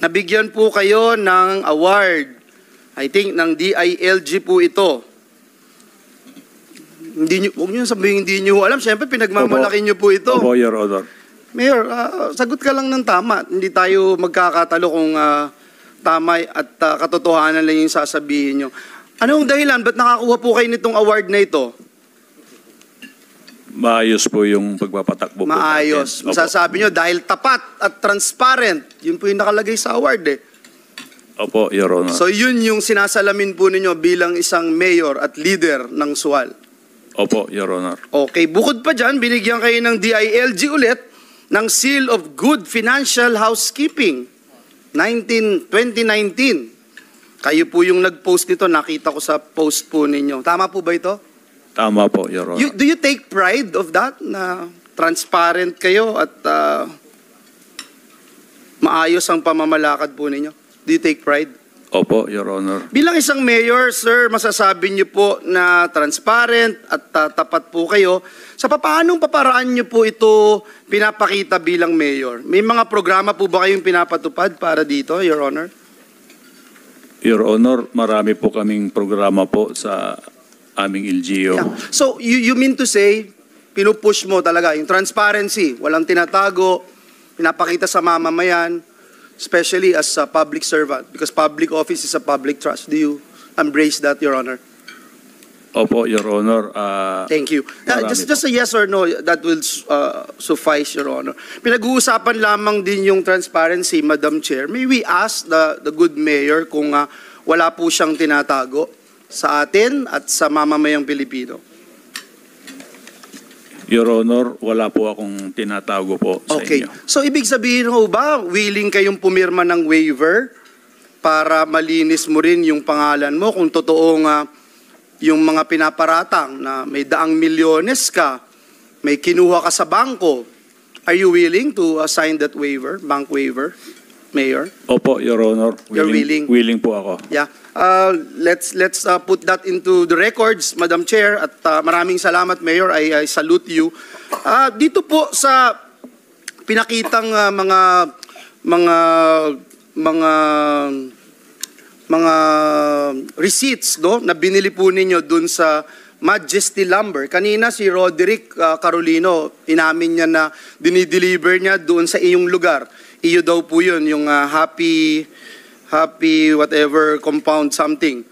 Nabigyan po kayo ng award. I think ng DILG po ito. Huwag niyo sabihin hindi niyo alam. Siyempre, pinagmamalaki niyo po ito. Opo, Your Honor. Mayor, sagot ka lang ng tama. Hindi tayo magkakatalo kung tama at katotohanan lang yung sasabihin niyo. Anong dahilan? Ba't nakakuha po kayo nitong award na ito? Maayos po yung pagpapatakbo po. Maayos. Masasabi niyo dahil tapat at transparent. Yun po yung nakalagay sa award eh. Opo, Your Honor. So yun yung sinasalamin po ninyo bilang isang mayor at leader ng SUAL. Opo, Your Honor. Okay, bukod pa dyan, binigyan kayo ng DILG ulit ng Seal of Good Financial Housekeeping 2019. Kayo po yung nag-post nito, nakita ko sa post po ninyo. Tama po ba ito? Tama po, Your Honor. Do you take pride of that na transparent kayo at maayos ang pamamalakad po ninyo? Do you take pride? Opo, Your Honor. Bilang isang mayor, sir, masasabi niyo po na transparent at tapat po kayo. Sa paanong paparaan niyo po ito pinapakita bilang mayor? May mga programa po ba kayong pinapatupad para dito, Your Honor? Your Honor, marami po kaming programa po sa aming LGU. Yeah. So, you mean to say, pinupush mo talaga yung transparency, walang tinatago, pinapakita sa mamamayan, especially as a public servant, because public office is a public trust. Do you embrace that, Your Honor? Opo, Your Honor. Thank you. Just a yes or no, that will suffice, Your Honor. Pinag-uusapan lamang din yung transparency, Madam Chair. May we ask the good mayor kung wala po siyang tinatago sa atin at sa mamamayang Pilipino? Your Honor, wala po akong tinatago po sa inyo. So ibig sabihin ho ba, willing kayong pumirma ng waiver para malinis mo rin yung pangalan mo kung totoong yung mga pinaparatang na may daang milyones ka, may kinuha ka sa bangko, are you willing to sign that waiver, bank waiver, Mayor? Opo, Your Honor. You're willing? Willing po ako. Yeah. Let's put that into the records, Madam Chair, at maraming salamat, Mayor. I salute you. Dito po sa pinakitang mga receipts, no, na binili po ninyo dun sa Majesty Lumber. Kanina si Roderick Carolino, inamin niya na dinideliver niya doon sa iyong lugar. Iyo daw po yun, yung happy whatever compound something.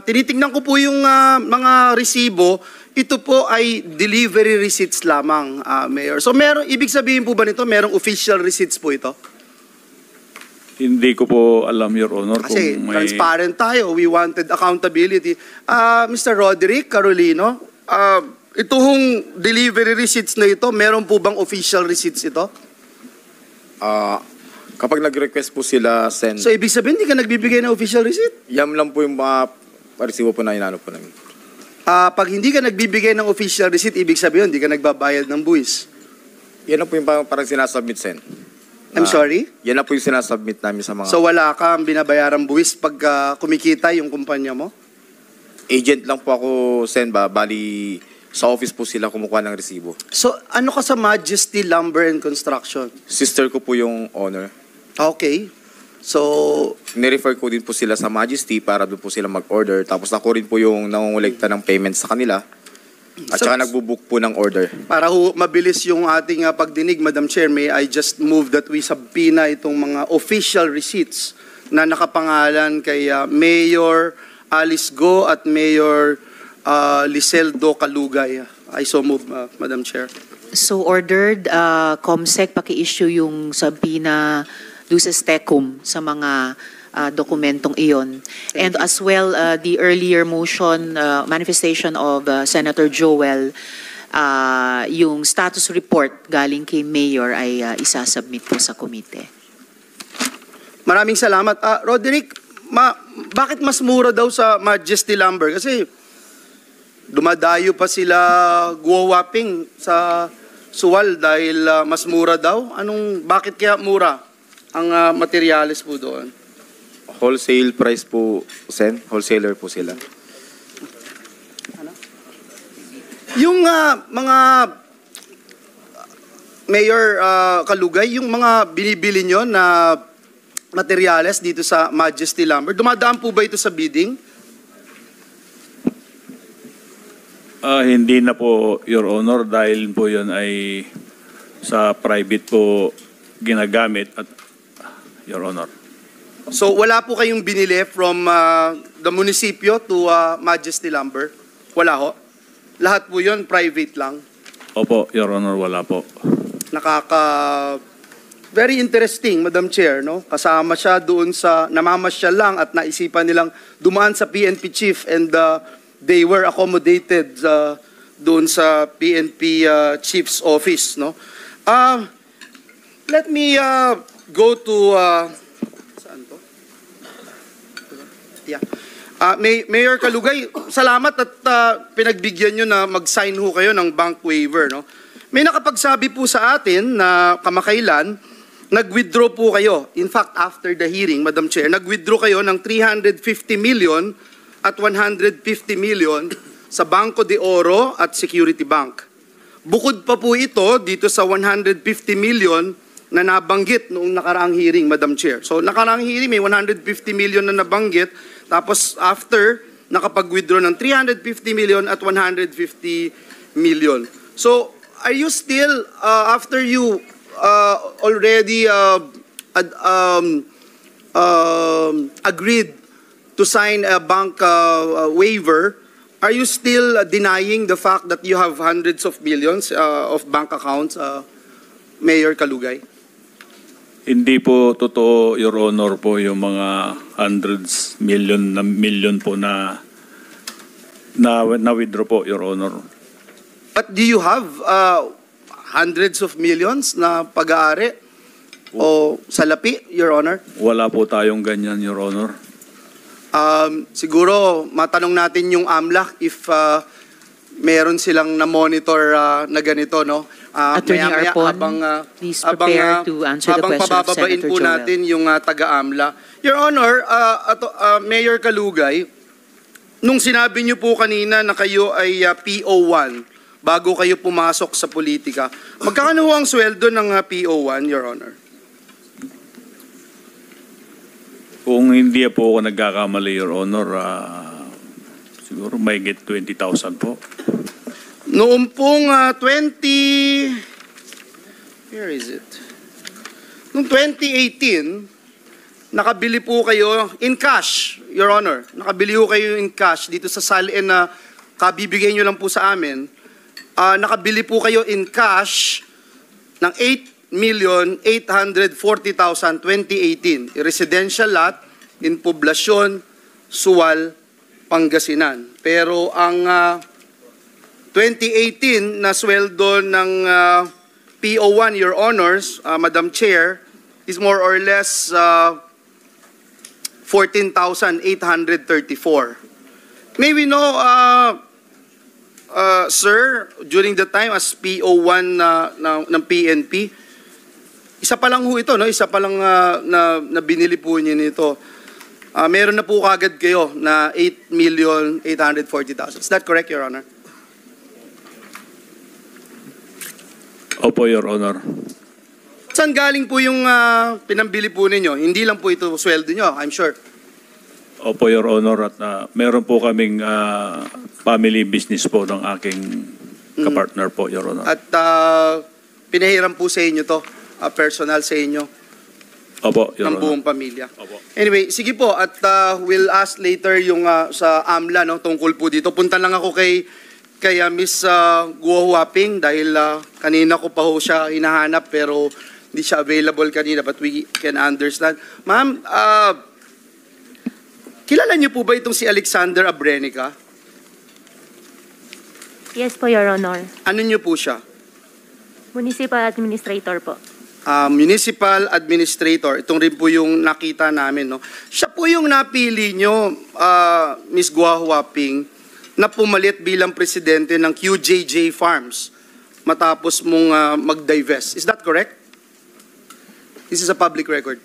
Tinitingnan ko po yung mga resibo. Ito po ay delivery receipts lamang, Mayor. So ibig sabihin po ba nito, merong official receipts po ito? Hindi ko po alam, Your Honor. Kasi kung may... transparent tayo. We wanted accountability. Mr. Roderick Carolino, ito hong delivery receipts na ito, meron po bang official receipts ito? Kapag nag-request po sila, send. So ibig sabihin, hindi ka nagbibigay ng official receipt? Yan lang po yung mga resibo po na inano po namin. Pag hindi ka nagbibigay ng official receipt, ibig sabihin, hindi ka nagbabayad ng buwis. Yan lang po yung parang sinasubmit, Sen. I'm sorry? Yan lang po yung sinasubmit namin sa mga... So wala kang binabayarang buwis pag kumikita yung kumpanya mo? Agent lang po ako, Sen, bali sa office po sila kumukuha ng resibo. So ano ka sa Majesty Lumber and Construction? Sister ko po yung owner. Okay. So, nirefer ko din po sila sa Majesty para doon po sila mag-order. Tapos ako rin po yung nangungulekta ng payment sa kanila. At saka nagbubook po ng order. Para mabilis yung ating pagdinig, Madam Chair, may I just move that we subpoena itong mga official receipts na nakapangalan kay Mayor Alice Go at Mayor Liseldo Calugay. I so move, Madam Chair. So ordered, COMSEC paki-issue yung subpoena do sa STECUM sa mga dokumentong iyon. And as well, the earlier motion, manifestation of Senator Joel, yung status report galing kay Mayor ay isasubmit po sa komite. Maraming salamat. Roderick, bakit mas mura daw sa Majesty Lumber? Kasi dumadayo pa sila guwawaping sa Suwal dahil mas mura daw. Bakit kaya mura ang materyales po doon? Wholesale price po, Sen. Wholesaler po sila. Yung mga Mayor Calugay, yung mga binibili nyo na materyales dito sa Majesty Lumber. Dumadaan po ba ito sa bidding? Hindi na po, Your Honor, dahil po yun ay sa private po ginagamit at Your Honor. So wala po kayong binili from the munisipyo to Majesty Lumber? Wala ho? Lahat po yun private lang? Opo, Your Honor, wala po. Very interesting, Madam Chair, no? Kasama siya doon sa namamasyal lang at naisipan nilang dumaan sa PNP chief and they were accommodated doon sa PNP chief's office, no? Let me go to saan to? Yeah. Mayor Kalugay, salamat at pinagbigyan nyo na mag-sign ho kayo ng bank waiver, no? May nakapagsabi po sa atin na kamakailan, nag-withdraw po kayo. In fact, after the hearing, Madam Chair, nag-withdraw kayo ng 350 million at 150 million sa Banco de Oro at Security Bank. Bukod pa po ito dito sa 150 million na nabanggit noong nakaraang hearing, Madam Chair. So nakaraang hearing may 150 million na nabanggit, tapos after nakapag-withdraw ng 350 million at 150 million. So are you still, after you already agreed to sign a bank waiver, are you still denying the fact that you have hundreds of millions of bank accounts, Mayor Kalugay? Hindi po totoo, Your Honor, po yung mga hundreds million po na withdraw po, Your Honor. But do you have hundreds of millions na pag-aari o salapi, Your Honor? Wala po tayong ganyan, Your Honor. Siguro matanong natin yung AMLAC if meron silang na-monitor na ganito, no? Attorney Arpon, please prepare to answer the habang question of pabababain Senator po Joel. natin yung taga-AMLA. Your Honor, Mayor Kalugay, nung sinabi niyo po kanina na kayo ay PO1 bago kayo pumasok sa politika, magkano ang sweldo ng PO1, Your Honor? Kung hindi po ako nagkakamali, Your Honor, siguro may get 20,000 po. Noong pong where is it? Noong 2018, nakabili po kayo in cash, Your Honor. Nakabili po kayo in cash dito sa salin na kabibigay nyo lang po sa amin. Nakabili po kayo in cash ng 8,840,000 2018. Residential lot in Poblacion, Sual, Pangasinan. Pero ang 2018 na sweldo ng PO1, Your Honors, Madam Chair, is more or less 14,834. May we know, sir, during the time as PO1 ng PNP, isa pa lang ho ito, no? Isa pa lang na binili po niyo nito. Meron na po kagad kayo na 8,840,000. Is that correct, Your Honor? Opo, Your Honor. Saan galing po yung pinambili po ninyo? Hindi lang po ito sweldo nyo, I'm sure. Opo, Your Honor, at meron po kaming family business po ng aking kapartner po, Your Honor. At pinahiram po sa inyo to, personal sa inyo, Opo, Your ng Honor. buong pamilya. Opo. Anyway, sige po, at we'll ask later yung sa AMLA, no, tungkol po dito. Punta lang ako kay Miss Guo Huaping dahil kanina ko pa ho siya hinahanap pero hindi siya available kanina, but we can understand. Ma'am, kilala niyo po ba itong si Alexander Abrenica? Yes po, Your Honor. Ano niyo po siya? Municipal Administrator po. Municipal Administrator. Itong rin po yung nakita namin, no? Siya po yung napili niyo, Miss Guo Huaping, na pumalit bilang presidente ng QJJ Farms matapos mong mag-divest. Is that correct? This is a public record.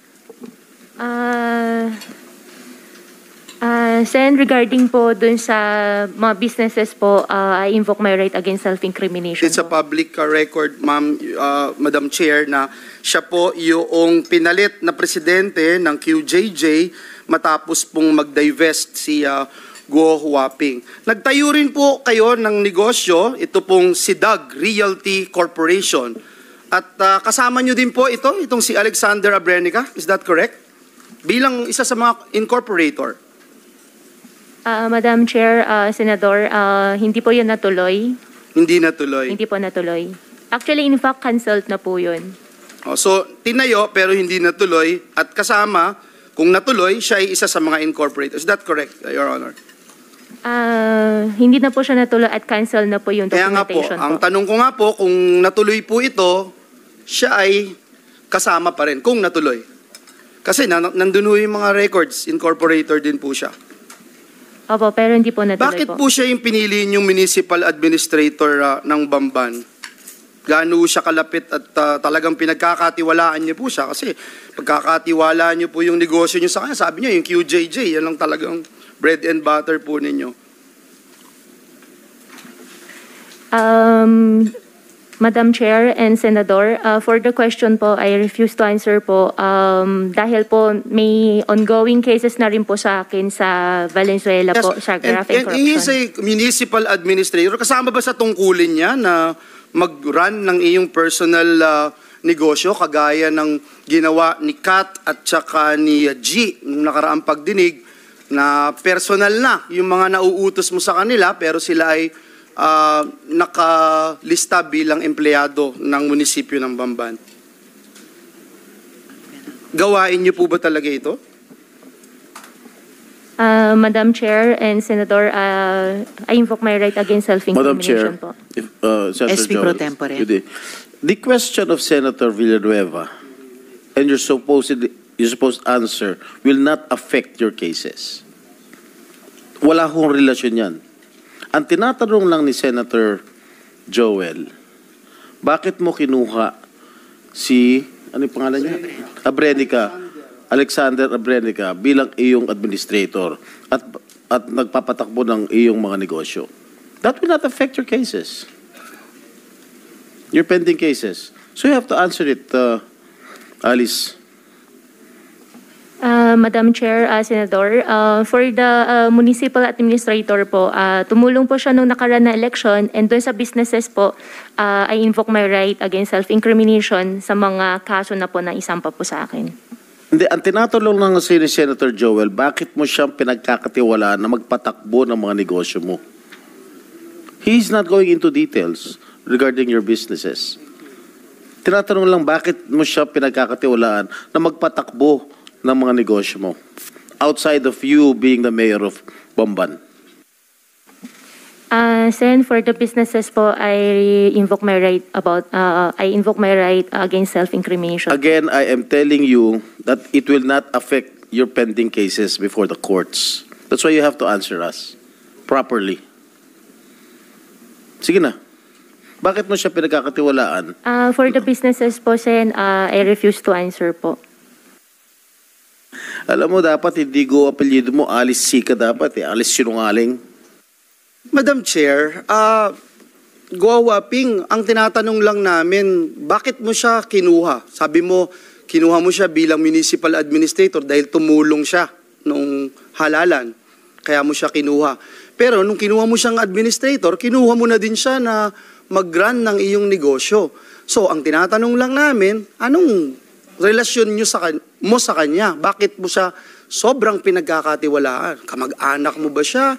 Sen, regarding po dun sa mga businesses po, I invoke my right against self-incrimination It's a po. public record, Madam Chair, na siya po yung pinalit na presidente ng QJJ matapos pong mag-divest si Guo Huaping. Nagtayo rin po kayo ng negosyo, ito pong si Doug Realty Corporation. At kasama nyo din po itong si Alexander Abrenica, is that correct? Bilang isa sa mga incorporator. Madam Chair, Senador, hindi po yun natuloy. Hindi natuloy. Hindi po natuloy. Actually, in fact, cancelled na po yun. So, tinayo pero hindi natuloy at kasama, kung natuloy, siya ay isa sa mga incorporators. Is that correct, Your Honor? Hindi na po siya natuloy at cancel na po yung Kaya nga po, documentation ang tanong ko nga po, kung natuloy po ito, siya ay kasama pa rin, kung natuloy. Kasi nandun ho yung mga records, incorporator din po siya. Opo, pero hindi po natuloy Bakit po siya yung pinili yung municipal administrator ng Bamban? Gaano siya kalapit at talagang pinagkakatiwalaan niyo po siya? Kasi pagkakatiwalaan niyo po yung negosyo niyo sa kanya, sabi niyo yung QJJ, yan lang talagang bread and butter po ninyo. Madam Chair and Senador, for the question po, I refuse to answer po dahil po may ongoing cases na rin po sa akin sa Valenzuela po sa graft and and he is corruption. a municipal administrator. Kasama ba sa tungkulin niya na mag-run ng iyong personal negosyo kagaya ng ginawa ni Kat at saka ni G nung nakaraang pagdinig na personal na yung mga nauutos mo sa kanila pero sila ay nakalista bilang empleyado ng munisipyo ng Bamban. Gawain niyo po ba talaga ito? Madam Chair and Senador, I invoke my right against Madam Chair, self-incrimination po. if, Senator SP Pro Joel, Tempore. the question of Senator Villanueva and your supposed answer will not affect your cases. Wala akong relasyon yan. Ang tinatanong lang ni Senator Joel, bakit mo kinuha si, ano yung pangalan niya? Alexander Abrenica bilang iyong administrator at nagpapatakbo ng iyong mga negosyo? That will not affect your cases. Your pending cases. So you have to answer it, Alice. Madam Chair, Senador, for the municipal administrator po, tumulong po siya nung nakaraan na election and doon sa businesses po, I invoke my right against self-incrimination sa mga kaso na po na isampa po sa akin. Hindi, ang tinatanong lang si Senator Joel, bakit mo siyang pinagkakatiwalaan na magpatakbo ng mga negosyo mo? He's not going into details regarding your businesses. Tinatanong lang, bakit mo siya pinagkakatiwalaan na magpatakbo ng mga negosyo mo outside of you being the mayor of Bamban? Sen, for the businesses po, I invoke my right against self-incrimination. Again, I am telling you that it will not affect your pending cases before the courts. That's why you have to answer us properly. Sige na. Bakit mo siya pinagkakatiwalaan? For the businesses po, Sen, I refuse to answer po. Alam mo, dapat hindi go apelyido mo, Alice Sika dapat eh. Alice Sinungaling. Madam Chair, Guo Huaping, ang tinatanong lang namin, bakit mo siya kinuha? Sabi mo, kinuha mo siya bilang municipal administrator dahil tumulong siya nung halalan. Kaya mo siya kinuha. Pero nung kinuha mo siyang administrator, kinuha mo na din siya na mag-run ng iyong negosyo. So, ang tinatanong lang namin, anong relasyon mo sa kanya? Bakit mo siya sobrang pinagkakatiwalaan? Kamag-anak mo ba siya?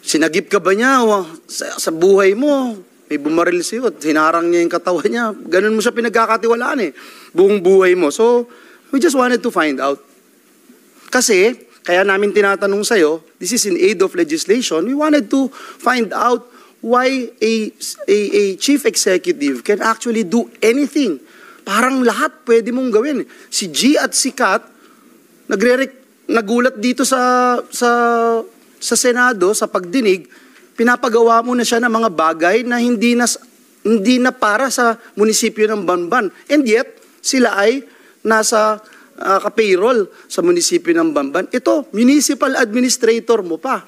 Sinagip ka ba niya sa buhay mo? May bumaril sa'yo at hinarang niya yung katawan niya. Ganun mo siya pinagkakatiwalaan eh. Buong buhay mo. So, we just wanted to find out. Kasi, kaya namin tinatanong sa'yo, this is in aid of legislation, we wanted to find out why a chief executive can actually do anything. Parang lahat pwede mong gawin. Si G at si Kat, nagulat dito sa Senado, sa pagdinig, pinapagawa mo na siya ng mga bagay na hindi na para sa munisipyo ng Bamban. And yet, sila ay nasa ka-payroll sa munisipyo ng Bamban. Ito, municipal administrator mo pa.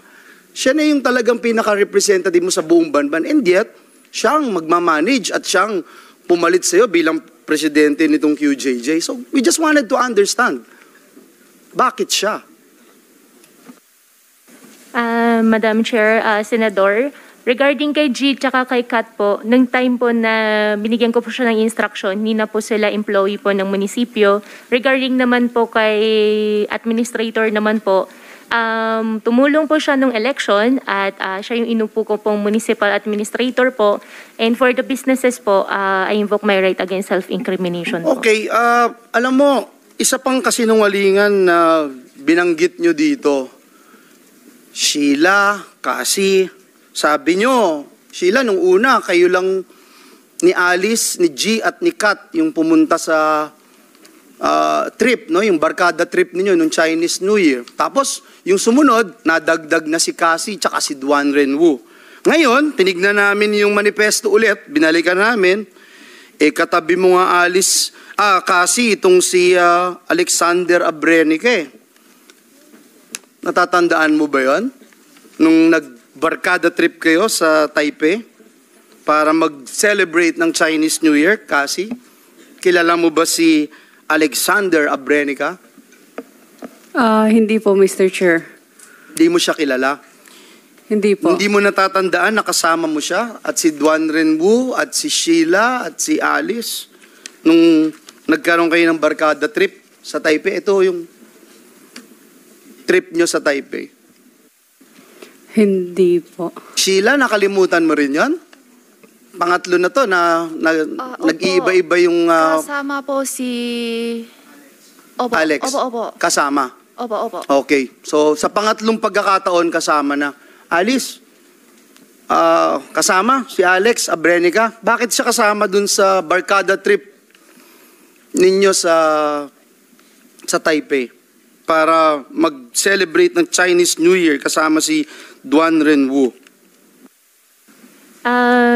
Siya na yung talagang pinaka-representative mo sa buong Bamban. And yet, siyang magmamanage at siyang pumalit sa'yo bilang presidente nitong QJJ. So, we just wanted to understand. Bakit siya? Madam Chair, Senador, regarding kay G tsaka kay Kat po, nung time po na binigyan ko po siya ng instruction, hindi na po sila employee po ng munisipyo. Regarding naman po kay administrator naman po, tumulong po siya nung election at siya yung inupo ko pong municipal administrator po. And for the businesses po, I invoke my right against self-incrimination po. Okay, alam mo, isa pang kasinungalingan na binanggit nyo dito, Sheila, Cassie, sabi nyo, Sheila, nung una, kayo lang ni Alice, ni G at ni Kat yung pumunta sa trip, no? Yung barkada trip ninyo nung Chinese New Year. Tapos, yung sumunod, nadagdag na si Cassie tsaka si Duan Renwu. Ngayon, tinignan namin yung manifesto ulit, binalikan namin, katabi mo nga Alice, Cassie, itong si Alexander Abrenica. Natatandaan mo ba yon? Nung nagbarkada trip kayo sa Taipei para mag-celebrate ng Chinese New Year, Cassie? Kilala mo ba si Alexander Abrenica? Hindi po, Mr. Chair. Hindi mo siya kilala? Hindi po. Hindi mo natatandaan na kasama mo siya at si Duan Renwu at si Sheila at si Alice nung nagkaroon kayo ng barkada trip sa Taipei? Ito yung trip nyo sa Taipei. Hindi po. Sheila, nakalimutan mo rin yon? Pangatlo na to na nag-iiba-iba yung kasama po si Alex. Opo. Kasama. Opo. Okay. So sa pangatlong pagkakataon kasama na. Alice, kasama si Alex Abrenica. Bakit siya kasama dun sa barkada trip ninyo sa Taipei para mag-celebrate ng Chinese New Year kasama si Duan Renwu?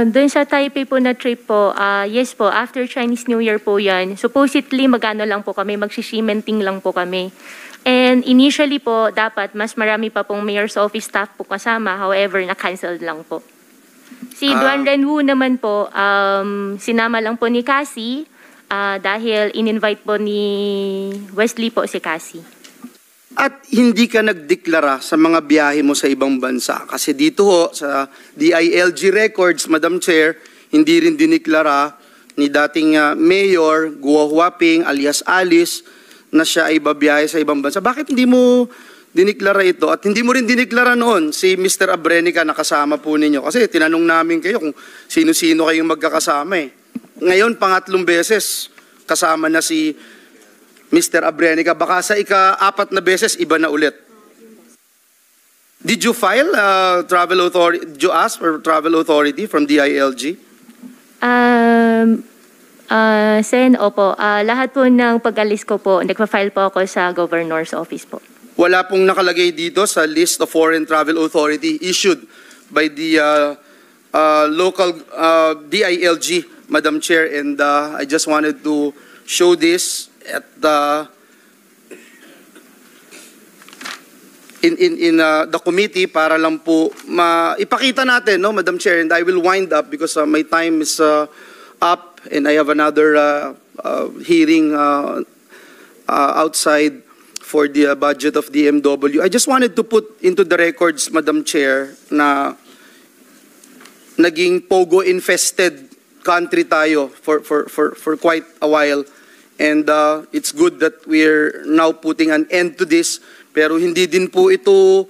Doon sa Taipei po na trip po, yes po, after Chinese New Year po yan, supposedly magano lang po kami, magsishimenting lang po kami. And initially po, dapat mas marami pa pong mayor's office staff po kasama, however, na-cancelled lang po. Si Duan Renwu naman po, sinama lang po ni Cassie dahil in-invite po ni Wesley po si Cassie. At hindi ka nagdeklara sa mga biyahe mo sa ibang bansa. Kasi dito ho, sa DILG records, Madam Chair, hindi rin diniklara ni dating Mayor Guo Huaping alias Alice na siya ay babiyahe sa ibang bansa. Bakit hindi mo diniklara ito? At hindi mo rin diniklara noon si Mr. Abrenica na kasama po ninyo. Kasi tinanong namin kayo kung sino-sino kayong magkakasama eh. Ngayon, pangatlong beses, kasama na si Mr. Abrenica, baka sa ika-4 na beses, iba na ulit. Did you file travel authority? Did you ask for travel authority from DILG? Sen, opo. Lahat po ng pag-alis ko po, nagpa-file po ako sa governor's office po. Wala pong nakalagay dito sa list of foreign travel authority issued by the local DILG, Madam Chair, and I just wanted to show this at in the committee para lang po ipakita natin, no, Madam Chair, and I will wind up because my time is up and I have another hearing outside for the budget of DMW. I just wanted to put into the records, Madam Chair, na naging pogo infested country tayo for quite a while. And it's good that we're now putting an end to this. Pero hindi din po ito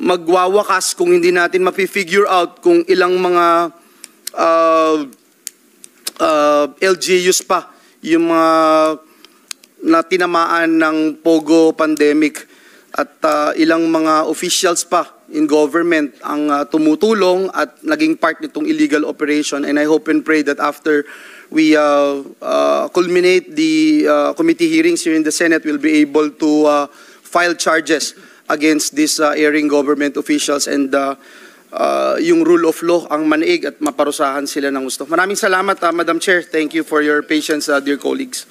magwawakas kung hindi natin mapi-figure out kung ilang mga LGUs pa yung mga na tinamaan ng pogo pandemic at ilang mga officials pa in government ang tumutulong at naging part nitong illegal operation. And I hope and pray that after we culminate the committee hearings here in the Senate, we'll be able to file charges against these erring government officials and yung rule of law ang manaig at maparusahan sila ng gusto. Maraming salamat, Madam Chair. Thank you for your patience, dear colleagues.